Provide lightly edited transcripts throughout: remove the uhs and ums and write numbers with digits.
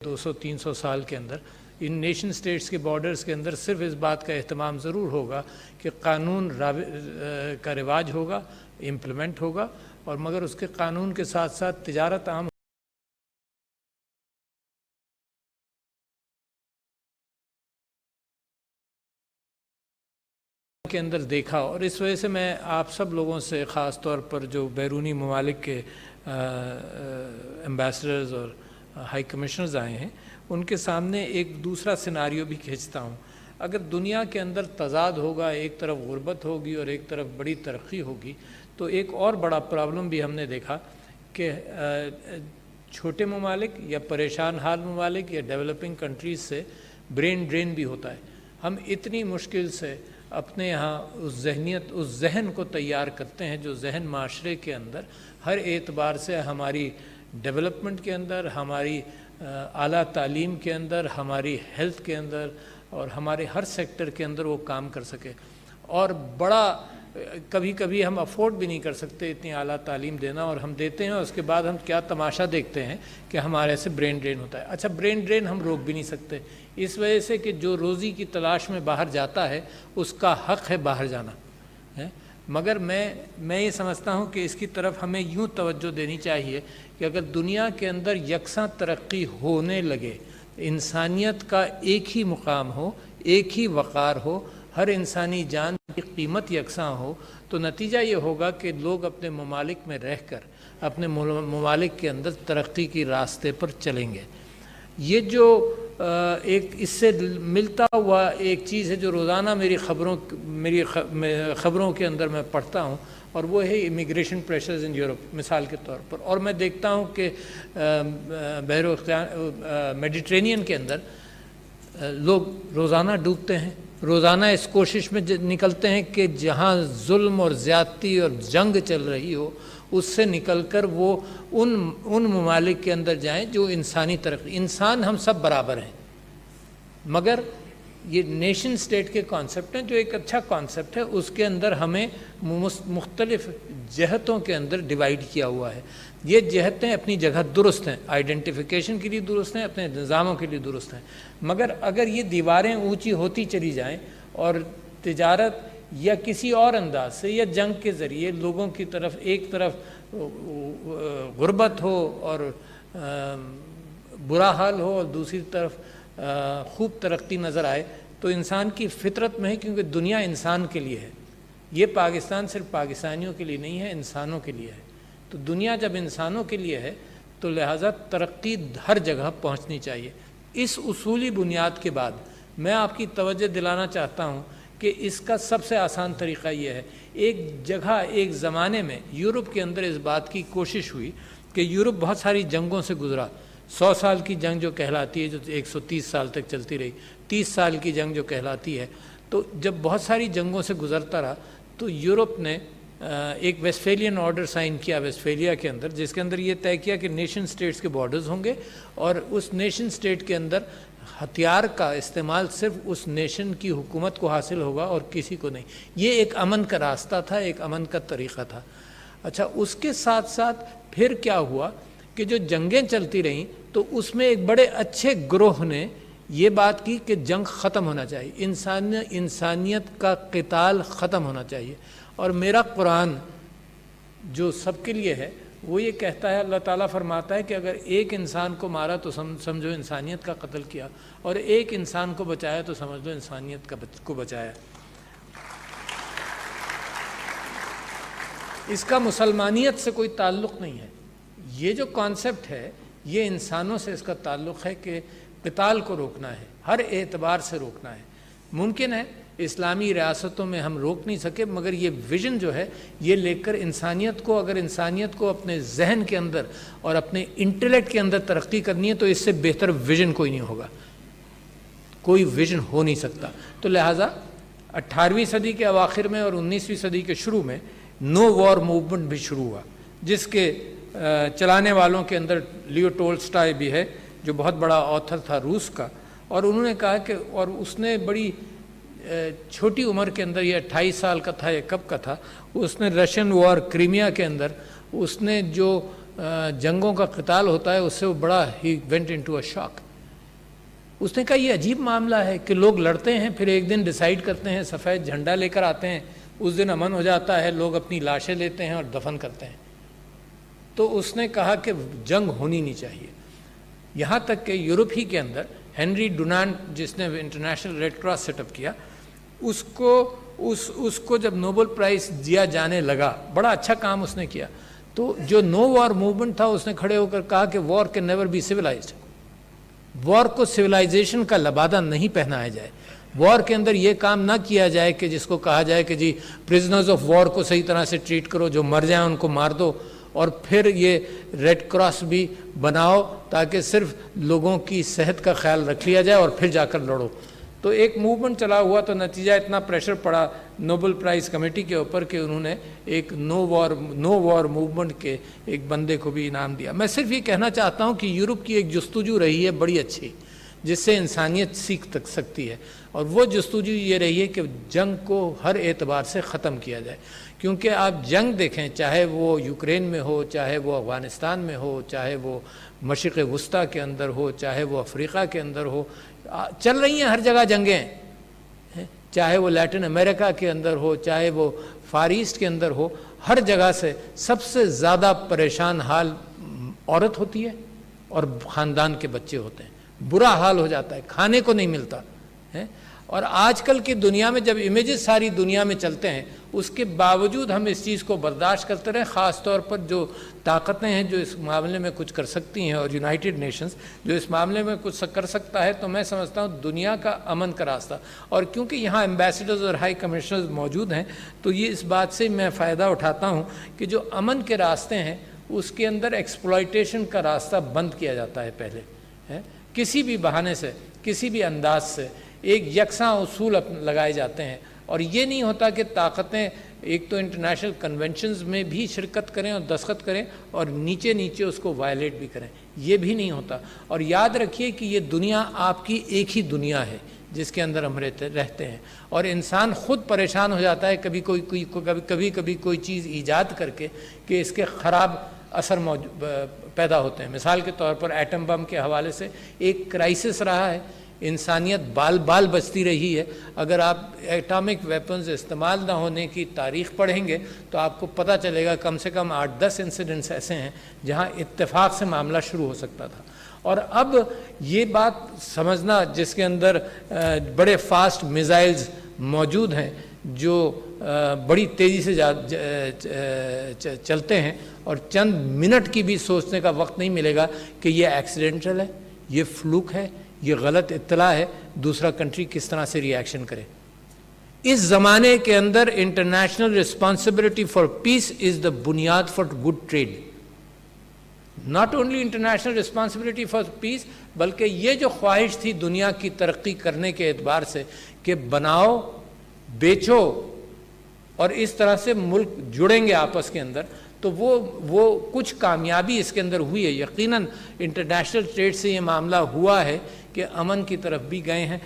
200-300 سال کے اندر ان nation status کے بارڈرز کے اندر صرف اس بات کا اہتمام ضرور ہوگا کہ قانون کا رواج ہوگا، امپلیمنٹ ہوگا، اور مگر اس کے قانون کے ساتھ ساتھ تجارت عام کے اندر دیکھا۔ اور اس وجہ سے میں آپ سب لوگوں سے خاص طور پر جو بیرونی ممالک کے ایمبیسڈرز اور ہائی کمشنرز آئے ہیں ان کے سامنے ایک دوسرا سیناریو بھی کھینچتا ہوں۔ اگر دنیا کے اندر تضاد ہوگا، ایک طرف غربت ہوگی اور ایک طرف بڑی ترقی ہوگی، تو ایک اور بڑا پرابلم بھی ہم نے دیکھا کہ چھوٹے ممالک یا پریشان حال ممالک یا ڈیولپنگ کنٹریز سے برین ڈرین بھی ہوتا ہے۔ ہم اتنی مشکل سے اپنے یہاں اس ذہن کو تیار کرتے ہیں جو ذہن معاشرے کے اندر ہر اعتبار سے ہماری ڈیولپمنٹ کے اندر، ہماری اعلیٰ تعلیم کے اندر، ہماری ہیلتھ کے اندر اور ہمارے ہر سیکٹر کے اندر وہ کام کر سکے، اور بڑا کبھی کبھی ہم افورڈ بھی نہیں کر سکتے اتنی اعلیٰ تعلیم دینا، اور ہم دیتے ہیں اور اس کے بعد ہم کیا تماشا دیکھتے ہیں کہ ہمارے سے برین ڈرین ہوتا ہے۔ اچھا، برین ڈرین ہم روک بھی نہیں سکتے اس وجہ سے کہ جو روزی کی تلاش میں باہر جاتا ہے اس کا حق ہے باہر جانا ہے، مگر میں یہ سمجھتا ہوں کہ اس کی طرف ہمیں یوں توجہ دینی چاہیے کہ اگر دنیا کے اندر یکساں ترقی ہونے لگے، انسانیت کا ایک ہی مقام ہو، ایک ہی وقار ہو، ہر انسانی جان کی قیمت یکساں ہو، تو نتیجہ یہ ہوگا کہ لوگ اپنے ممالک میں رہ کر اپنے ممالک کے اندر ترقی کی راستے پر چلیں گے۔ یہ جو ایک اس سے ملتا ہوا ایک چیز ہے جو روزانہ میری خبروں کے اندر میں پڑھتا ہوں، اور وہ ہے امیگریشن پریشرز ان یورپ مثال کے طور پر، اور میں دیکھتا ہوں کہ میڈیٹرینین کے اندر لوگ روزانہ ڈوبتے ہیں، روزانہ اس کوشش میں نکلتے ہیں کہ جہاں ظلم اور زیادتی اور جنگ چل رہی ہو اس سے نکل کر وہ ان ممالک کے اندر جائیں جو انسانی ترقی، انسان ہم سب برابر ہیں، مگر یہ نیشن سٹیٹ کے کانسیپٹ ہیں جو ایک اچھا کانسیپٹ ہے، اس کے اندر ہمیں مختلف جہتوں کے اندر ڈیوائیڈ کیا ہوا ہے۔ یہ جہتیں اپنی جگہ درست ہیں، آئیڈینٹیفیکیشن کے لیے درست ہیں، اپنے نظاموں کے لیے درست ہیں، مگر اگر یہ دیواریں اونچی ہوتی چلی جائیں اور تجارت یا کسی اور انداز سے یا جنگ کے ذریعے لوگوں کی طرف ایک طرف غربت ہو اور برا حال ہو اور دوسری طرف خوب ترقی نظر آئے، تو انسان کی فطرت میں ہے، کیونکہ دنیا انسان کے لیے ہے، یہ پاکستان صرف پاکستانیوں کے لیے نہیں ہے، انسانوں کے لیے ہے۔ تو دنیا جب انسانوں کے لیے ہے تو لہٰذا ترقی ہر جگہ پہنچنی چاہیے۔ اس اصولی بنیاد کے بعد میں آپ کی توجہ دلانا چاہتا ہوں کہ اس کا سب سے آسان طریقہ یہ ہے، ایک جگہ ایک زمانے میں یورپ کے اندر اس بات کی کوشش ہوئی کہ یورپ بہت ساری جنگوں سے گزرا، 100 سال کی جنگ جو کہلاتی ہے جو 130 سال تک چلتی رہی، 30 سال کی جنگ جو کہلاتی ہے، تو جب بہت ساری جنگوں سے گزرتا رہا تو یورپ نے ایک ویسٹفیلین آرڈر سائن کیا ویسٹفیلیا کے اندر، جس کے اندر یہ طے کیا کہ نیشن سٹیٹس کے بارڈرز ہوں گے اور اس نیشن سٹیٹ کے اندر ہتھیار کا استعمال صرف اس نیشن کی حکومت کو حاصل ہوگا اور کسی کو نہیں۔ یہ ایک امن کا راستہ تھا، ایک امن کا طریقہ تھا۔ اچھا، اس کے ساتھ ساتھ پھر کیا ہوا کہ جو جنگیں چلتی رہیں تو اس میں ایک بڑے اچھے گروہ نے یہ بات کی کہ جنگ ختم ہونا چاہیے، انسانیت کا قتال ختم ہونا چاہیے۔ اور میرا قرآن جو سب کے لیے ہے وہ یہ کہتا ہے، اللہ تعالیٰ فرماتا ہے کہ اگر ایک انسان کو مارا تو سمجھو انسانیت کا قتل کیا، اور ایک انسان کو بچایا تو سمجھ لو انسانیت کو بچایا۔ اس کا مسلمانیت سے کوئی تعلق نہیں ہے، یہ جو کانسیپٹ ہے یہ انسانوں سے اس کا تعلق ہے کہ قتال کو روکنا ہے، ہر اعتبار سے روکنا ہے۔ ممکن ہے اسلامی ریاستوں میں ہم روک نہیں سکے، مگر یہ ویژن جو ہے یہ لے کر اگر انسانیت کو اپنے ذہن کے اندر اور اپنے انٹلیکٹ کے اندر ترقی کرنی ہے تو اس سے بہتر ویژن کوئی نہیں ہوگا، کوئی ویژن ہو نہیں سکتا۔ تو لہٰذا 18ویں صدی کے اواخر میں اور 19ویں صدی کے شروع میں نو وار موومنٹ بھی شروع ہوا، جس کے چلانے والوں کے اندر لیو ٹولسٹائے بھی ہے جو بہت بڑا آتھر تھا روس کا، اور انہوں نے کہا کہ، اور اس نے بڑی چھوٹی عمر کے اندر، یہ 28 سال کا تھا، یہ کب کا تھا، اس نے رشین وار کریمیا کے اندر اس نے جو جنگوں کا قتال ہوتا ہے اس سے وہ بڑا ہی وینٹ انٹو اے شاک، اس نے کہا یہ عجیب معاملہ ہے کہ لوگ لڑتے ہیں، پھر ایک دن ڈیسائیڈ کرتے ہیں، سفید جھنڈا لے کر آتے ہیں، اس دن امن ہو جاتا ہے، لوگ اپنی لاشیں لیتے ہیں اور دفن کرتے ہیں۔ تو اس نے کہا کہ جنگ ہونی نہیں چاہیے، یہاں تک کہ یورپ ہی کے اندر ہنری ڈونانٹ جس نے International Red Cross set up کیا، اس کو جب نوبل پرائز دیا جانے لگا، بڑا اچھا کام اس نے کیا، تو جو نو وار موومنٹ تھا اس نے کھڑے ہو کر کہا کہ وار کین نیور بی سویلائزڈ، وار کو سویلائزیشن کا لبادہ نہیں پہنایا جائے، وار کے اندر یہ کام نہ کیا جائے کہ جس کو کہا جائے کہ جی پرزنرز آف وار کو صحیح طرح سے ٹریٹ کرو، جو مر جائیں ان کو مار دو، اور پھر یہ ریڈ کراس بھی بناؤ تاکہ صرف لوگوں کی صحت کا خیال رکھ لیا جائے اور پھر جا کر لڑو۔ تو ایک موومنٹ چلا ہوا، تو نتیجہ اتنا پریشر پڑا نوبل پرائز کمیٹی کے اوپر کہ انہوں نے ایک نو وار موومنٹ کے ایک بندے کو بھی انعام دیا۔ میں صرف یہ کہنا چاہتا ہوں کہ یورپ کی ایک جستجو رہی ہے بڑی اچھی، جس سے انسانیت سیکھ سکتی ہے، اور وہ جستجو یہ رہی ہے کہ جنگ کو ہر اعتبار سے ختم کیا جائے، کیونکہ آپ جنگ دیکھیں، چاہے وہ یوکرین میں ہو، چاہے وہ افغانستان میں ہو، چاہے وہ مشرق وسطیٰ کے اندر ہو، چاہے وہ افریقہ کے اندر ہو، چل رہی ہیں ہر جگہ جنگیں، چاہے وہ لیٹن امریکہ کے اندر ہو، چاہے وہ فار ایسٹ کے اندر ہو، ہر جگہ سے سب سے زیادہ پریشان حال عورت ہوتی ہے اور خاندان کے بچے ہوتے ہیں، برا حال ہو جاتا ہے، کھانے کو نہیں ملتا ہے۔ اور آج کل کی دنیا میں جب امیجز ساری دنیا میں چلتے ہیں، اس کے باوجود ہم اس چیز کو برداشت کرتے رہیں، خاص طور پر جو طاقتیں ہیں جو اس معاملے میں کچھ کر سکتی ہیں، اور یونائٹڈ نیشنز جو اس معاملے میں کچھ کر سکتا ہے، تو میں سمجھتا ہوں دنیا کا امن کا راستہ، اور کیونکہ یہاں ایمبیسڈرز اور ہائی کمشنرز موجود ہیں، تو یہ اس بات سے میں فائدہ اٹھاتا ہوں کہ جو امن کے راستے ہیں اس کے اندر ایکسپلائٹیشن کا راستہ بند کیا جاتا ہے پہلے، کسی بھی بہانے سے، کسی بھی انداز سے ایک یکساں اصول لگائے جاتے ہیں، اور یہ نہیں ہوتا کہ طاقتیں ایک تو انٹرنیشنل کنونشنز میں بھی شرکت کریں اور دستخط کریں، اور نیچے نیچے اس کو وائلیٹ بھی کریں، یہ بھی نہیں ہوتا۔ اور یاد رکھیے کہ یہ دنیا آپ کی ایک ہی دنیا ہے جس کے اندر ہم رہتے ہیں، اور انسان خود پریشان ہو جاتا ہے کبھی کوئی چیز ایجاد کر کے کہ اس کے خراب اثر پیدا ہوتے ہیں۔ مثال کے طور پر ایٹم بم کے حوالے سے ایک کرائسس رہا ہے، انسانیت بال بچتی رہی ہے۔ اگر آپ ایٹامک ویپنز استعمال نہ ہونے کی تاریخ پڑھیں گے تو آپ کو پتہ چلے گا کم سے کم 8-10 انسیڈنٹس ایسے ہیں جہاں اتفاق سے معاملہ شروع ہو سکتا تھا۔ اور اب یہ بات سمجھنا جس کے اندر بڑے فاسٹ میزائلز موجود ہیں جو بڑی تیزی سے چلتے ہیں، اور چند منٹ کی بھی سوچنے کا وقت نہیں ملے گا کہ یہ ایکسیڈنٹل ہے، یہ فلوک ہے، یہ غلط اطلاع ہے، دوسرا کنٹری کس طرح سے ری ایکشن کرے۔ اس زمانے کے اندر international responsibility for peace is the بنیاد for good trade. Not only international responsibility for peace, بلکہ یہ جو خواہش تھی دنیا کی ترقی کرنے کے اعتبار سے کہ بناؤ، بیچو، اور اس طرح سے ملک جڑیں گے آپس کے اندر، تو وہ کچھ کامیابی اس کے اندر ہوئی ہے۔ یقیناً انٹرنیشنل ٹریڈ سے یہ معاملہ ہوا ہے کہ امن کی طرف بھی گئے ہیں۔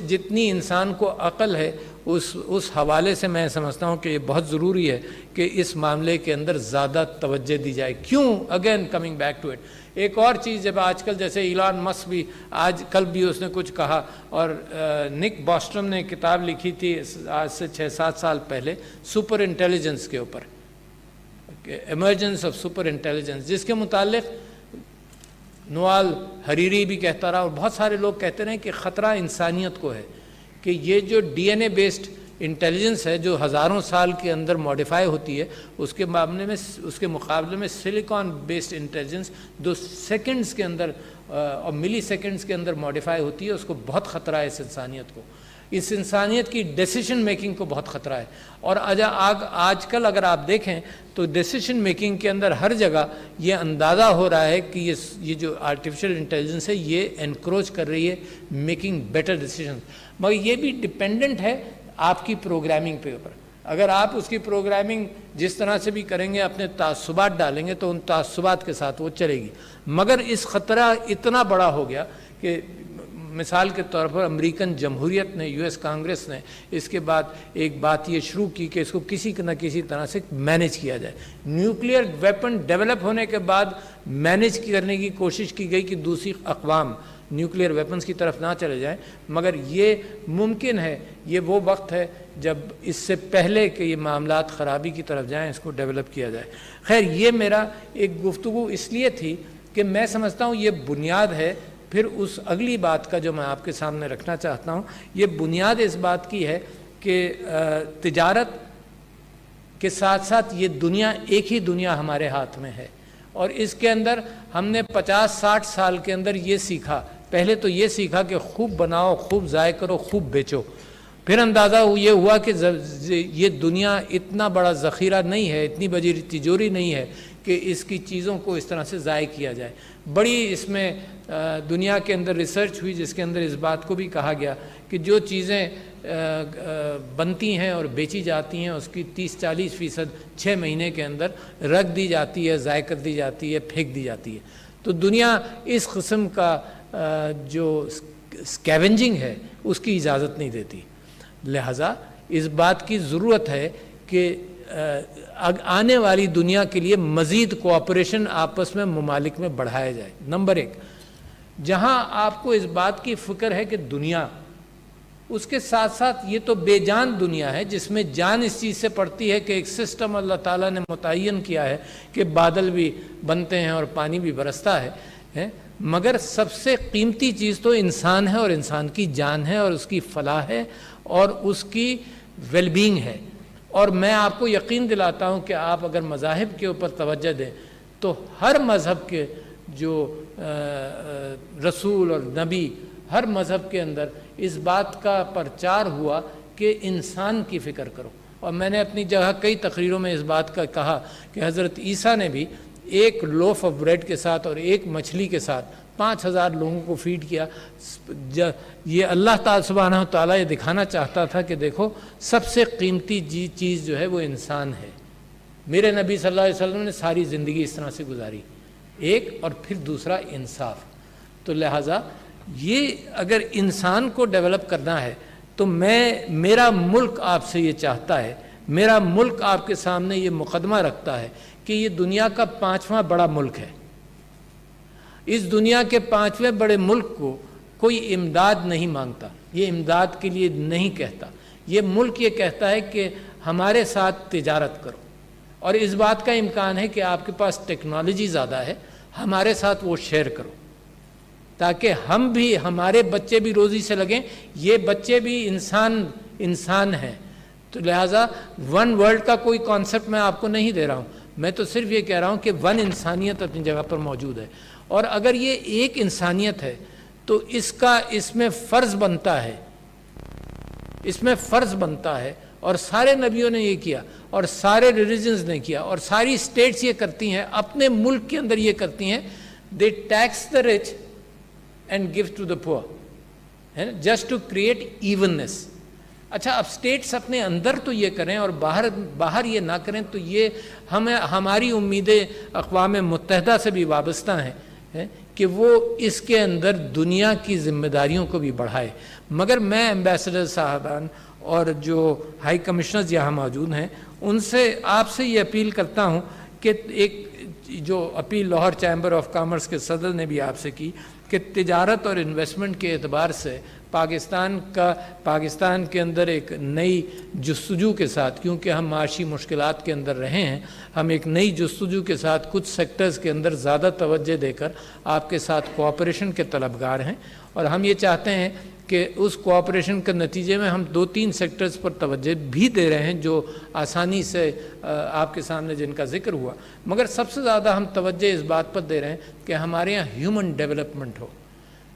جتنی انسان کو عقل ہے اس حوالے سے میں سمجھتا ہوں کہ یہ بہت ضروری ہے کہ اس معاملے کے اندر زیادہ توجہ دی جائے۔ کیوں؟ Again coming back to it, ایک اور چیز، جب آج کل جیسے ایلان مسک بھی آج کل بھی اس نے کچھ کہا، اور نک باسٹرم نے کتاب لکھی تھی آج سے 6-7 سال پہلے سپر انٹیلیجنس کے اوپر، ایمرجنس آف سپر انٹیلیجنس، جس کے متعلق نوال حریری بھی کہتا رہا اور بہت سارے لوگ کہتے رہے کہ خطرہ انسانیت کو ہے، کہ یہ جو ڈی این اے بیسڈ انٹیلیجنس ہے جو ہزاروں سال کے اندر موڈیفائی ہوتی ہے، اس کے مقابلے میں سلیکان بیسڈ انٹیلیجنس 2 سیکنڈز کے اندر اور ملی سیکنڈز کے اندر موڈیفائی ہوتی ہے، اس کو بہت خطرہ ہے، اس انسانیت کو، اس انسانیت کی ڈیسیشن میکنگ کو بہت خطرہ ہے۔ اور آج کل اگر آپ دیکھیں تو ڈیسیشن میکنگ کے اندر ہر جگہ یہ اندازہ ہو رہا ہے کہ یہ جو آرٹیفیشل انٹیلیجنس ہے یہ انکروچ کر رہی ہے میکنگ بیٹر ڈیسیشن، مگر یہ بھی ڈپینڈنٹ ہے آپ کی پروگرامنگ پہ اوپر۔ اگر آپ اس کی پروگرامنگ جس طرح سے بھی کریں گے، اپنے تعصبات ڈالیں گے، تو ان تعصبات کے ساتھ وہ چلے گی۔ مگر اس خطرہ اتنا بڑا ہو گیا کہ مثال کے طور پر امریکن جمہوریت نے، US کانگریس نے اس کے بعد ایک بات یہ شروع کی کہ اس کو کسی نہ کسی طرح سے مینیج کیا جائے۔ نیوکلیئر ویپن ڈیولپ ہونے کے بعد مینیج کرنے کی کوشش کی گئی کہ دوسری اقوام نیوکلیئر ویپنز کی طرف نہ چلے جائیں، مگر یہ ممکن ہے، یہ وہ وقت ہے جب اس سے پہلے کہ یہ معاملات خرابی کی طرف جائیں اس کو ڈیولپ کیا جائے۔ خیر، یہ میرا ایک گفتگو اس لیے تھی کہ میں سمجھتا ہوں یہ بنیاد ہے، پھر اس اگلی بات کا جو میں آپ کے سامنے رکھنا چاہتا ہوں، یہ بنیاد اس بات کی ہے کہ تجارت کے ساتھ ساتھ یہ دنیا، ایک ہی دنیا ہمارے ہاتھ میں ہے، اور اس کے اندر ہم نے 50-60 سال کے اندر یہ سیکھا، پہلے تو یہ سیکھا کہ خوب بناؤ، خوب ضائع کرو، خوب بیچو، پھر اندازہ یہ ہوا کہ یہ دنیا اتنا بڑا ذخیرہ نہیں ہے، اتنی بڑی تجوری نہیں ہے کہ اس کی چیزوں کو اس طرح سے ضائع کیا جائے۔ بڑی اس میں دنیا کے اندر ریسرچ ہوئی جس کے اندر اس بات کو بھی کہا گیا کہ جو چیزیں بنتی ہیں اور بیچی جاتی ہیں اس کی 30-40% 6 مہینے کے اندر رکھ دی جاتی ہے، ضائع کر دی جاتی ہے، پھینک دی جاتی ہے۔ تو دنیا اس قسم کا جو اسکیونجنگ ہے اس کی اجازت نہیں دیتی، لہٰذا اس بات کی ضرورت ہے کہ آنے والی دنیا کے لیے مزید کوآپریشن آپس میں ممالک میں بڑھایا جائے۔ نمبر 1، جہاں آپ کو اس بات کی فکر ہے کہ دنیا، اس کے ساتھ ساتھ یہ تو بے جان دنیا ہے جس میں جان اس چیز سے پڑتی ہے کہ ایک سسٹم اللہ تعالیٰ نے متعین کیا ہے کہ بادل بھی بنتے ہیں اور پانی بھی برستا ہے، مگر سب سے قیمتی چیز تو انسان ہے، اور انسان کی جان ہے، اور اس کی فلاح ہے، اور اس کی ویل بینگ ہے۔ اور میں آپ کو یقین دلاتا ہوں کہ آپ اگر مذاہب کے اوپر توجہ دیں تو ہر مذہب کے جو رسول اور نبی، ہر مذہب کے اندر اس بات کا پرچار ہوا کہ انسان کی فکر کرو۔ اور میں نے اپنی جگہ کئی تقریروں میں اس بات کا کہا کہ حضرت عیسیٰ نے بھی ایک لوف آف بریڈ کے ساتھ اور ایک مچھلی کے ساتھ 5000 لوگوں کو فیڈ کیا۔ یہ اللہ تعالیٰ سبحانہ و تعالیٰ یہ دکھانا چاہتا تھا کہ دیکھو سب سے قیمتی چیز جو ہے وہ انسان ہے۔ میرے نبی صلی اللہ علیہ وسلم نے ساری زندگی اس طرح سے گزاری، ایک اور پھر دوسرا انصاف۔ تو لہٰذا یہ اگر انسان کو ڈیولپ کرنا ہے تو میرا ملک آپ سے یہ چاہتا ہے، میرا ملک آپ کے سامنے یہ مقدمہ رکھتا ہے کہ یہ دنیا کا 5واں بڑا ملک ہے۔ اس دنیا کے 5ویں بڑے ملک کو کوئی امداد نہیں مانگتا، یہ امداد کے لیے نہیں کہتا، یہ ملک یہ کہتا ہے کہ ہمارے ساتھ تجارت کرو، اور اس بات کا امکان ہے کہ آپ کے پاس ٹیکنالوجی زیادہ ہے، ہمارے ساتھ وہ شیئر کرو تاکہ ہم بھی، ہمارے بچے بھی روزی سے لگیں، یہ بچے بھی انسان ہیں۔ تو لہٰذا ون ورلڈ کا کوئی کانسیپٹ میں آپ کو نہیں دے رہا ہوں، میں تو صرف یہ کہہ رہا ہوں کہ ون انسانیت اپنی جگہ پر موجود ہے، اور اگر یہ ایک انسانیت ہے تو اس میں فرض بنتا ہے، اور سارے نبیوں نے یہ کیا، اور سارے ریلیجنز نے کیا، اور ساری اسٹیٹس یہ کرتی ہیں، اپنے ملک کے اندر یہ کرتی ہیں، they tax the rich and give to the poor, just to create evenness۔ اچھا، اب اسٹیٹس اپنے اندر تو یہ کریں اور باہر یہ نہ کریں، تو یہ ہماری امیدیں اقوام متحدہ سے بھی وابستہ ہیں کہ وہ اس کے اندر دنیا کی ذمہ داریوں کو بھی بڑھائے۔ مگر میں ایمبیسڈر صاحبان اور جو ہائی کمشنرز یہاں موجود ہیں ان سے، آپ سے یہ اپیل کرتا ہوں کہ ایک جو appeal Lahore chamber of commerce کے صدر نے بھی آپ سے کی کہ تجارت اور انویسٹمنٹ کے اعتبار سے پاکستان کے اندر ایک نئی جستجو کے ساتھ، کیونکہ ہم معاشی مشکلات کے اندر رہے ہیں، ہم ایک نئی جستجو کے ساتھ کچھ سیکٹرز کے اندر زیادہ توجہ دے کر آپ کے ساتھ کوآپریشن کے طلبگار ہیں، اور ہم یہ چاہتے ہیں کہ اس کوآپریشن کے نتیجے میں ہم 2-3 سیکٹرز پر توجہ بھی دے رہے ہیں جو آسانی سے آپ کے سامنے جن کا ذکر ہوا، مگر سب سے زیادہ ہم توجہ اس بات پر دے رہے ہیں کہ ہمارے یہاں ہیومن ڈیولپمنٹ ہو۔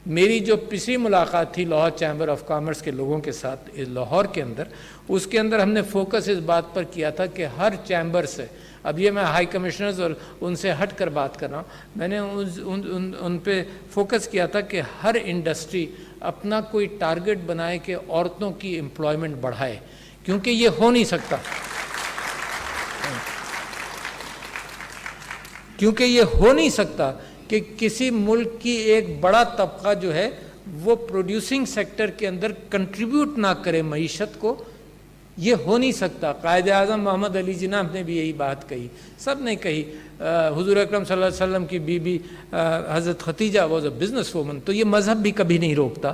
میری جو پچھلی ملاقات تھی لاہور چیمبر آف کامرس کے لوگوں کے ساتھ لاہور کے اندر، اس کے اندر ہم نے فوکس اس بات پر کیا تھا کہ ہر چیمبر سے، اب یہ میں ہائی کمشنرز اور ان سے ہٹ کر بات کر رہا ہوں، میں نے ان پہ فوکس کیا تھا کہ ہر انڈسٹری اپنا کوئی ٹارگٹ بنائے کہ عورتوں کی امپلائمنٹ بڑھائے، کیونکہ یہ ہو نہیں سکتا کہ کسی ملک کی ایک بڑا طبقہ جو ہے وہ پروڈیوسنگ سیکٹر کے اندر کنٹریبیوٹ نہ کرے معیشت کو، یہ ہو نہیں سکتا. قائد اعظم محمد علی جناح نے بھی یہی بات کہی, سب نے کہی. حضور اکرم صلی اللہ علیہ وسلم کی بیوی حضرت Khatija was a business woman. تو یہ مذہب بھی کبھی نہیں روکتا,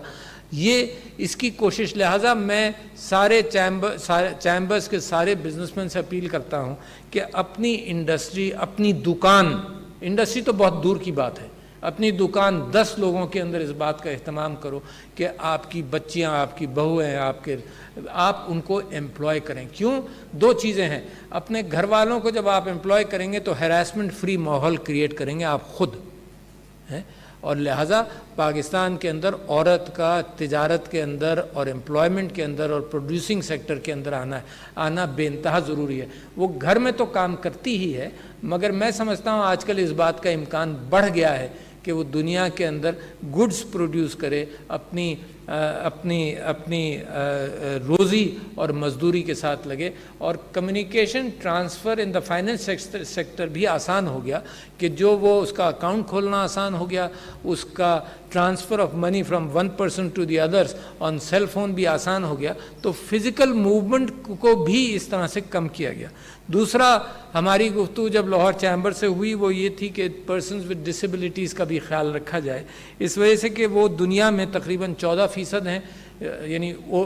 یہ اس کی کوشش. لہٰذا میں سارے چیمبرز کے سارے بزنس مین سے اپیل کرتا ہوں کہ اپنی انڈسٹری, اپنی دکان, انڈسٹری تو بہت دور کی بات ہے, اپنی دکان 10 لوگوں کے اندر اس بات کا اہتمام کرو کہ آپ کی بچیاں, آپ کی بہویں, آپ ان کو ایمپلائے کریں. کیوں؟ 2 چیزیں ہیں. اپنے گھر والوں کو جب آپ ایمپلائے کریں گے تو ہیراسمنٹ فری ماحول کریٹ کریں گے آپ خود ہیں, اور لہٰذا پاکستان کے اندر عورت کا تجارت کے اندر اور امپلائمنٹ کے اندر اور پروڈیوسنگ سیکٹر کے اندر آنا بے انتہا ضروری ہے. وہ گھر میں تو کام کرتی ہی ہے, مگر میں سمجھتا ہوں آج کل اس بات کا امکان بڑھ گیا ہے کہ وہ دنیا کے اندر گڈز پروڈیوس کرے, اپنی روزی اور مزدوری کے ساتھ لگے. اور communication transfer in the finance sector بھی آسان ہو گیا کہ جو وہ اس کا اکاؤنٹ کھولنا آسان ہو گیا, اس کا transfer of money from one person to the others on cell phone بھی آسان ہو گیا. تو فزیکل موومنٹ کو بھی اس طرح سے کم کیا گیا. دوسرا, ہماری گفتگو جب لاہور چیمبر سے ہوئی وہ یہ تھی کہ پرسنز ود ڈسیبلٹیز کا بھی خیال رکھا جائے, اس وجہ سے کہ وہ دنیا میں تقریباً 14% ہیں, یعنی وہ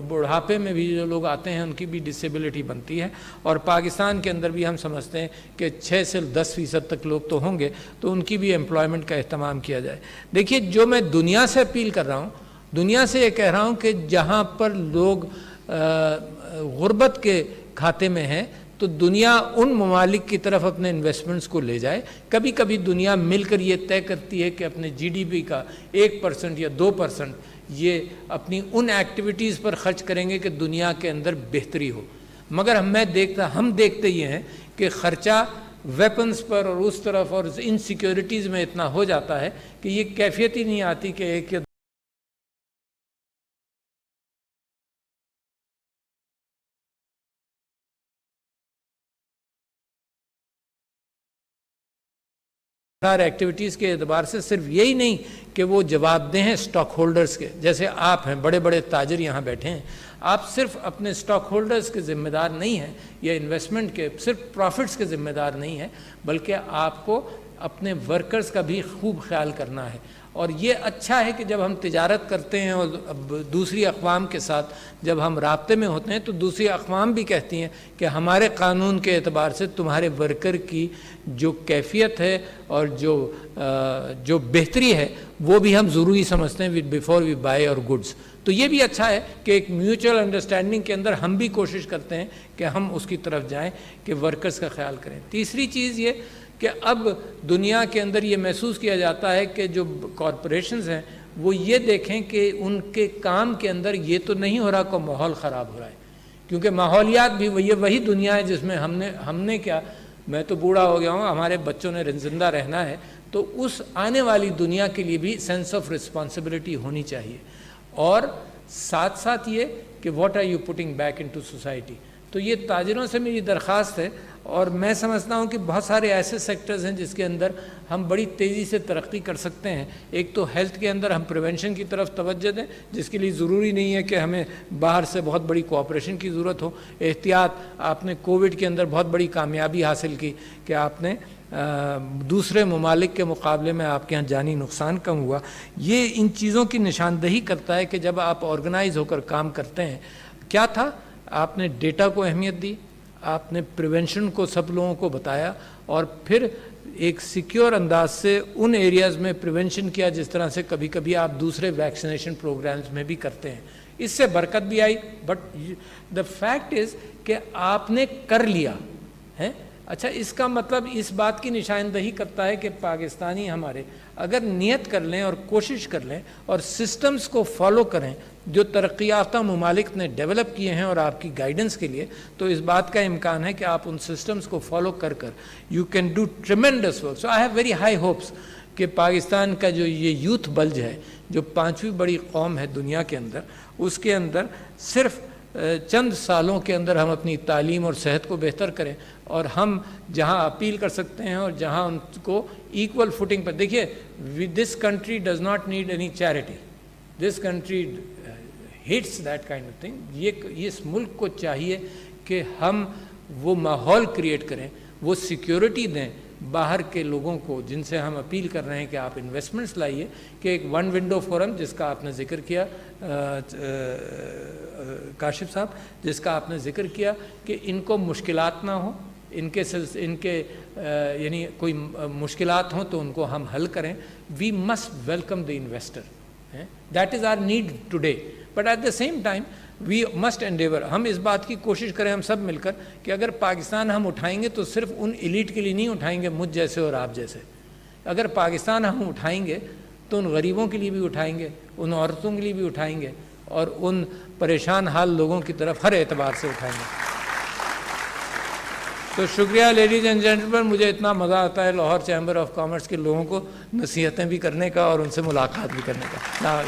بڑھاپے میں بھی جو لوگ آتے ہیں ان کی بھی ڈسیبلٹی بنتی ہے. اور پاکستان کے اندر بھی ہم سمجھتے ہیں کہ 6 سے 10% تک لوگ تو ہوں گے, تو ان کی بھی ایمپلائمنٹ کا اہتمام کیا جائے. دیکھیے, جو میں دنیا سے اپیل کر رہا ہوں, دنیا سے یہ کہہ رہا ہوں کہ جہاں پر لوگ غربت کے کھاتے میں ہیں تو دنیا ان ممالک کی طرف اپنے انویسٹمنٹس کو لے جائے. کبھی کبھی دنیا مل کر یہ طے کرتی ہے کہ اپنے جی ڈی پی کا 1% یا 2% یہ اپنی ان ایکٹیویٹیز پر خرچ کریں گے کہ دنیا کے اندر بہتری ہو. مگر ہم دیکھتے یہ ہیں کہ خرچہ ویپنز پر اور اس طرف اور انسیکیورٹیز میں اتنا ہو جاتا ہے کہ یہ کیفیت ہی نہیں آتی کہ ایک یا ایکٹیویٹیز کے اعتبار سے. صرف یہی نہیں کہ وہ جواب دہ ہیں سٹاک ہولڈرز کے, جیسے آپ ہیں, بڑے بڑے تاجر یہاں بیٹھے ہیں, آپ صرف اپنے سٹاک ہولڈرز کے ذمہ دار نہیں ہیں یا انویسٹمنٹ کے صرف پروفٹس کے ذمہ دار نہیں ہیں, بلکہ آپ کو اپنے ورکرز کا بھی خوب خیال کرنا ہے. اور یہ اچھا ہے کہ جب ہم تجارت کرتے ہیں اور دوسری اقوام کے ساتھ جب ہم رابطے میں ہوتے ہیں تو دوسری اقوام بھی کہتی ہیں کہ ہمارے قانون کے اعتبار سے تمہارے ورکر کی جو کیفیت ہے اور جو بہتری ہے وہ بھی ہم ضروری سمجھتے ہیں بیفور وی بائی اور گڈز. تو یہ بھی اچھا ہے کہ ایک میوچل انڈرسٹینڈنگ کے اندر ہم بھی کوشش کرتے ہیں کہ ہم اس کی طرف جائیں کہ ورکرز کا خیال کریں. تیسری چیز یہ کہ اب دنیا کے اندر یہ محسوس کیا جاتا ہے کہ جو کارپوریشنز ہیں وہ یہ دیکھیں کہ ان کے کام کے اندر یہ تو نہیں ہو رہا کہ ماحول خراب ہو رہا ہے, کیونکہ ماحولیات بھی وہی دنیا ہے جس میں ہم نے کیا, میں تو بوڑھا ہو گیا ہوں, ہمارے بچوں نے زندہ رہنا ہے, تو اس آنے والی دنیا کے لیے بھی سینس آف رسپانسبلٹی ہونی چاہیے. اور ساتھ ساتھ یہ کہ what are you putting back into society. تو یہ تاجروں سے میری درخواست ہے, اور میں سمجھتا ہوں کہ بہت سارے ایسے سیکٹرز ہیں جس کے اندر ہم بڑی تیزی سے ترقی کر سکتے ہیں. ایک تو ہیلتھ کے اندر ہم پریونشن کی طرف توجہ دیں, جس کے لیے ضروری نہیں ہے کہ ہمیں باہر سے بہت بڑی کوآپریشن کی ضرورت ہو. احتیاط, آپ نے کووڈ کے اندر بہت بڑی کامیابی حاصل کی کہ آپ نے دوسرے ممالک کے مقابلے میں آپ کے ہاں جانی نقصان کم ہوا. یہ ان چیزوں کی نشاندہی کرتا ہے کہ جب آپ آرگنائز ہو کر کام کرتے ہیں, کیا تھا, آپ نے ڈیٹا کو اہمیت دی, آپ نے پریونشن کو سب لوگوں کو بتایا, اور پھر ایک سیکیور انداز سے ان ایریاز میں پریونشن کیا جس طرح سے کبھی کبھی آپ دوسرے ویکسینیشن پروگرامز میں بھی کرتے ہیں. اس سے برکت بھی آئی. بٹ دا فیکٹ از کہ آپ نے کر لیا ہے. اچھا, اس کا مطلب اس بات کی نشاندہی کرتا ہے کہ پاکستانی ہمارے اگر نیت کر لیں اور کوشش کر لیں اور سسٹمز کو فالو کریں جو ترقی یافتہ ممالک نے ڈیولپ کیے ہیں اور آپ کی گائیڈنس کے لیے, تو اس بات کا امکان ہے کہ آپ ان سسٹمز کو فالو کر you can do tremendous work. So I have very high hopes کہ پاکستان کا جو یہ یوتھ بلج ہے, جو 5ویں بڑی قوم ہے دنیا کے اندر, اس کے اندر صرف چند سالوں کے اندر ہم اپنی تعلیم اور صحت کو بہتر کریں, اور ہم جہاں اپیل کر سکتے ہیں اور جہاں ان کو ایکول فوٹنگ پر. دیکھیے, this country does not need any charity. This country hates that kind of thing. یہ اس ملک کو چاہیے کہ ہم وہ ماحول کریٹ کریں, وہ سیکیورٹی دیں باہر کے لوگوں کو, جن سے ہم اپیل کر رہے ہیں کہ آپ انویسٹمنٹس لائیے, کہ ایک ون ونڈو فورم جس کا آپ نے ذکر کیا کاشف صاحب, جس کا آپ نے ذکر کیا کہ ان کو مشکلات نہ ہوں, ان کے یعنی کوئی مشکلات ہوں تو ان کو ہم حل کریں. We must welcome the investor, that is our need today, but at the same time we must endeavour, ہم اس بات کی کوشش کریں ہم سب مل کر کہ اگر پاکستان ہم اٹھائیں گے تو صرف ان ایلیٹ کے لیے نہیں اٹھائیں گے مجھ جیسے اور آپ جیسے. اگر پاکستان ہم اٹھائیں گے تو ان غریبوں کے لیے بھی اٹھائیں گے, ان عورتوں کے لیے بھی اٹھائیں گے, اور ان پریشان حال لوگوں کی طرف ہر اعتبار سے اٹھائیں گے. تو شکریہ لیڈیز اینڈ جینٹلمین, مجھے اتنا مزہ آتا ہے لاہور چیمبر آف کامرس کے لوگوں کو نصیحتیں بھی کرنے کا اور ان سے ملاقات بھی کرنے کا.